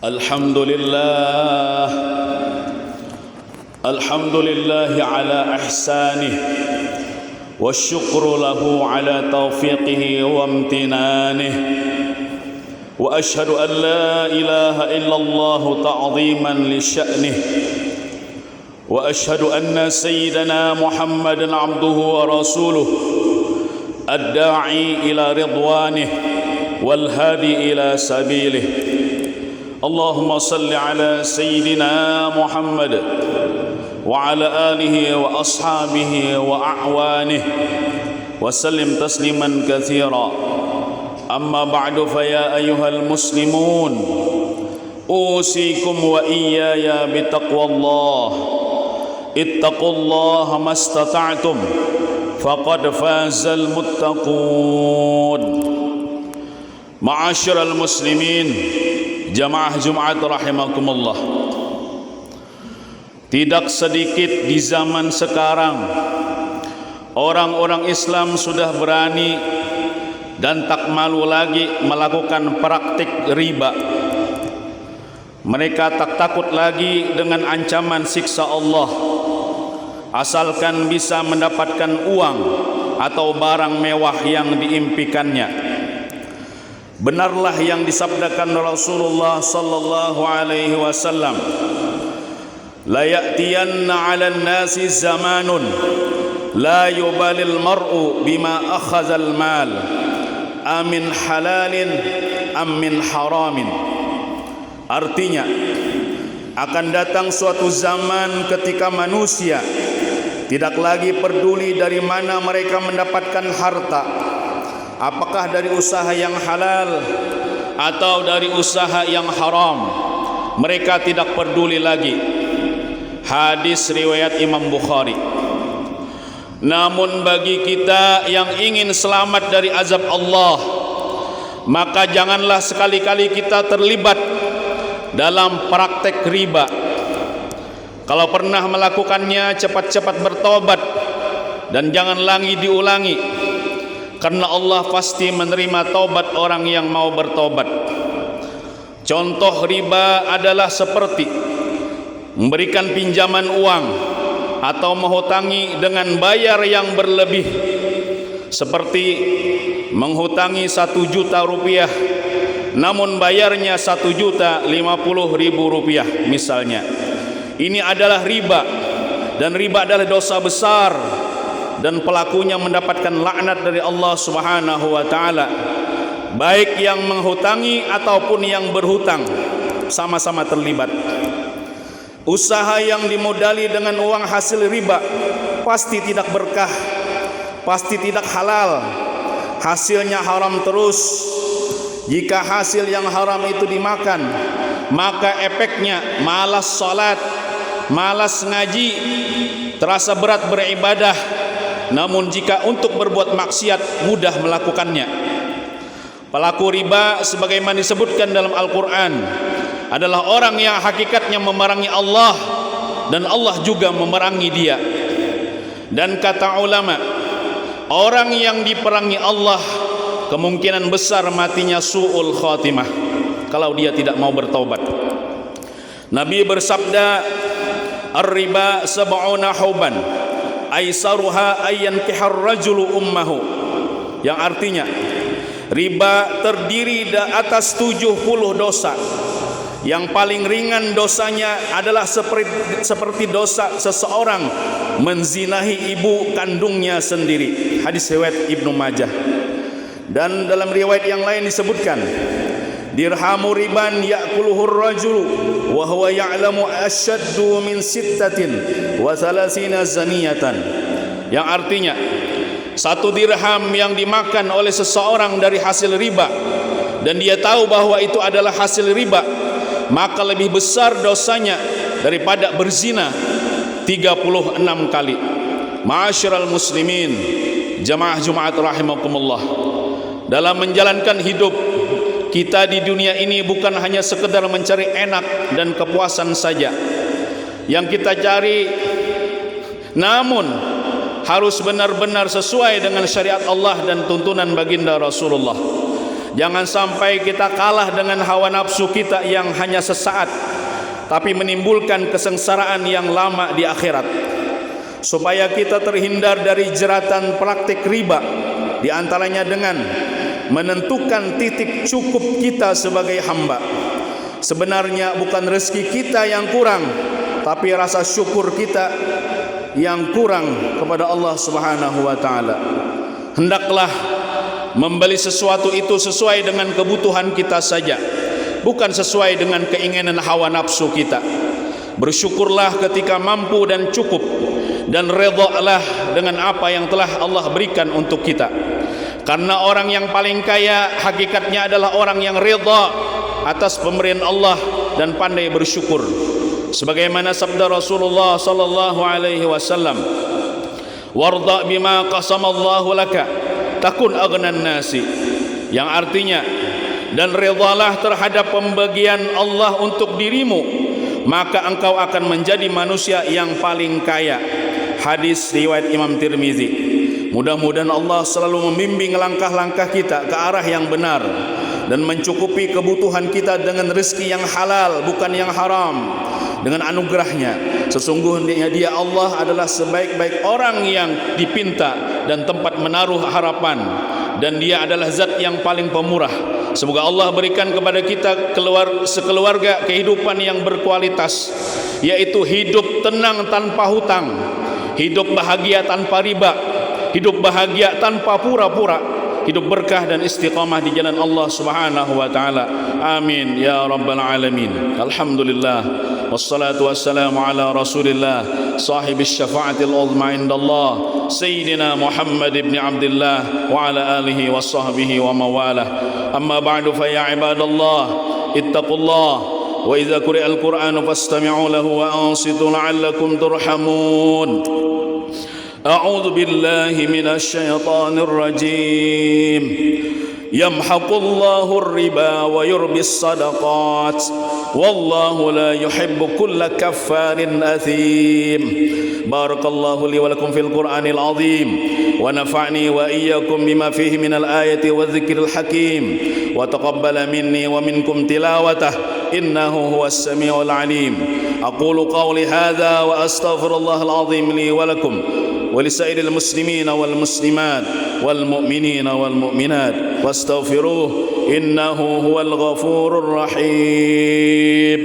الحمد لله على إحسانه والشكر له على توفيقه وامتنانه وأشهد أن لا إله إلا الله تعظيما لشأنه وأشهد أن سيدنا محمدا عبده ورسوله الداعي إلى رضوانه والهادي إلى سبيله اللهم صل على سيدنا محمد وعلى آله وأصحابه وأعوانه وسلم تسليما كثيرا أما بعد فيا أيها المسلمون أوصيكم وإياي بتقوى الله اتقوا الله ما استطعتم فقد فاز المتقون. Ma'asyiral muslimin, jamaah Jumat rahimakumullah. Tidak sedikit di zaman sekarang orang-orang Islam sudah berani dan tak malu lagi melakukan praktik riba. Mereka tak takut lagi dengan ancaman siksa Allah asalkan bisa mendapatkan uang atau barang mewah yang diimpikannya. Benarlah yang disabdakan Rasulullah sallallahu alaihi wasallam, la ya'tiyanna 'alan nasi zamanun la yubalil mar'u bima akhadhal mal amin halalin am min haramin. Artinya, akan datang suatu zaman ketika manusia tidak lagi peduli dari mana mereka mendapatkan harta, apakah dari usaha yang halal atau dari usaha yang haram. Mereka tidak peduli lagi. Hadis riwayat Imam Bukhari. Namun bagi kita yang ingin selamat dari azab Allah, maka janganlah sekali-kali kita terlibat dalam praktek riba. Kalau pernah melakukannya, cepat-cepat bertobat dan jangan lagi diulangi, karena Allah pasti menerima taubat orang yang mau bertobat. Contoh riba adalah seperti memberikan pinjaman uang atau menghutangi dengan bayar yang berlebih, seperti menghutangi 1 juta rupiah namun bayarnya 1.050.000 rupiah misalnya. Ini adalah riba, dan riba adalah dosa besar dan pelakunya mendapatkan laknat dari Allah Subhanahu wa taala. Baik yang menghutangi ataupun yang berhutang sama-sama terlibat. Usaha yang dimodali dengan uang hasil riba pasti tidak berkah, pasti tidak halal, hasilnya haram terus. Jika hasil yang haram itu dimakan, maka efeknya malas salat, malas ngaji, terasa berat beribadah. Namun jika untuk berbuat maksiat, mudah melakukannya. Pelaku riba sebagaimana disebutkan dalam Al-Quran adalah orang yang hakikatnya memerangi Allah, dan Allah juga memerangi dia. Dan kata ulama, orang yang diperangi Allah kemungkinan besar matinya su'ul khatimah kalau dia tidak mau bertaubat. Nabi bersabda, ar-riba sab'una huban aisaruha ayyankihar rajulu ummahu, yang artinya riba terdiri atas 70 dosa. Yang paling ringan dosanya adalah seperti dosa seseorang menzinahi ibu kandungnya sendiri. Hadis riwayat Ibnu Majah. Dan dalam riwayat yang lain disebutkan, dirhamu riban ya'kuluhu ar-rajulu wa huwa ya'lamu ashaddu min 36 zaniyatan, yang artinya 1 dirham yang dimakan oleh seseorang dari hasil riba dan dia tahu bahwa itu adalah hasil riba, maka lebih besar dosanya daripada berzina 36 kali. Ma'asyiral muslimin, jamaah Jumat rahimakumullah. Dalam menjalankan hidup kita di dunia ini bukan hanya sekedar mencari enak dan kepuasan saja yang kita cari, namun harus benar-benar sesuai dengan syariat Allah dan tuntunan baginda Rasulullah. Jangan sampai kita kalah dengan hawa nafsu kita yang hanya sesaat, tapi menimbulkan kesengsaraan yang lama di akhirat. Supaya kita terhindar dari jeratan praktik riba, di antaranya dengan menentukan titik cukup kita sebagai hamba. Sebenarnya bukan rezeki kita yang kurang, tapi rasa syukur kita yang kurang kepada Allah Subhanahu wa taala. Hendaklah membeli sesuatu itu sesuai dengan kebutuhan kita saja, bukan sesuai dengan keinginan hawa nafsu kita. Bersyukurlah ketika mampu dan cukup, dan redhalah dengan apa yang telah Allah berikan untuk kita. Karena orang yang paling kaya hakikatnya adalah orang yang redha atas pemberian Allah dan pandai bersyukur. Sebagaimana sabda Rasulullah sallallahu alaihi wasallam, "Warda bima qasamallahu laka takun aghnan nasi." Yang artinya, dan redhalah terhadap pembagian Allah untuk dirimu, maka engkau akan menjadi manusia yang paling kaya. Hadis riwayat Imam Tirmizi. Mudah-mudahan Allah selalu membimbing langkah-langkah kita ke arah yang benar dan mencukupi kebutuhan kita dengan rezeki yang halal, bukan yang haram. Dengan anugerahnya, sesungguhnya Dia Allah adalah sebaik-baik orang yang dipinta dan tempat menaruh harapan, dan Dia adalah zat yang paling pemurah. Semoga Allah berikan kepada kita sekeluarga kehidupan yang berkualitas, yaitu hidup tenang tanpa hutang, hidup bahagia tanpa riba, hidup bahagia tanpa pura-pura, hidup berkah dan istiqamah di jalan Allah Subhanahu wa taala. Amin ya rabbal alamin. Alhamdulillah wassalatu wassalamu ala Rasulillah sahibis syafa'atil uzma indallah sayyidina Muhammad ibn Abdullah wa ala alihi wa sahbihi wa mawalah. Amma ba'du fa ya ibadallah ittaqullah wa idza quri'al Qur'anu fastami'u lahu wa ansitu la'allakum turhamun. أعوذ بالله من الشيطان الرجيم يمحق الله الربا ويربي الصدقات والله لا يحب كل كفار أثيم. بارك الله لي ولكم في القرآن العظيم ونفعني وإياكم بما فيه من الآية والذكر الحكيم وتقبل مني ومنكم تلاوته إنه هو السميع العليم. أقول قولي هذا وأستغفر الله العظيم لي ولكم ولسائر المسلمين والمسلمات والمؤمنين والمؤمنات واستغفروه إنه هو الغفور الرحيم.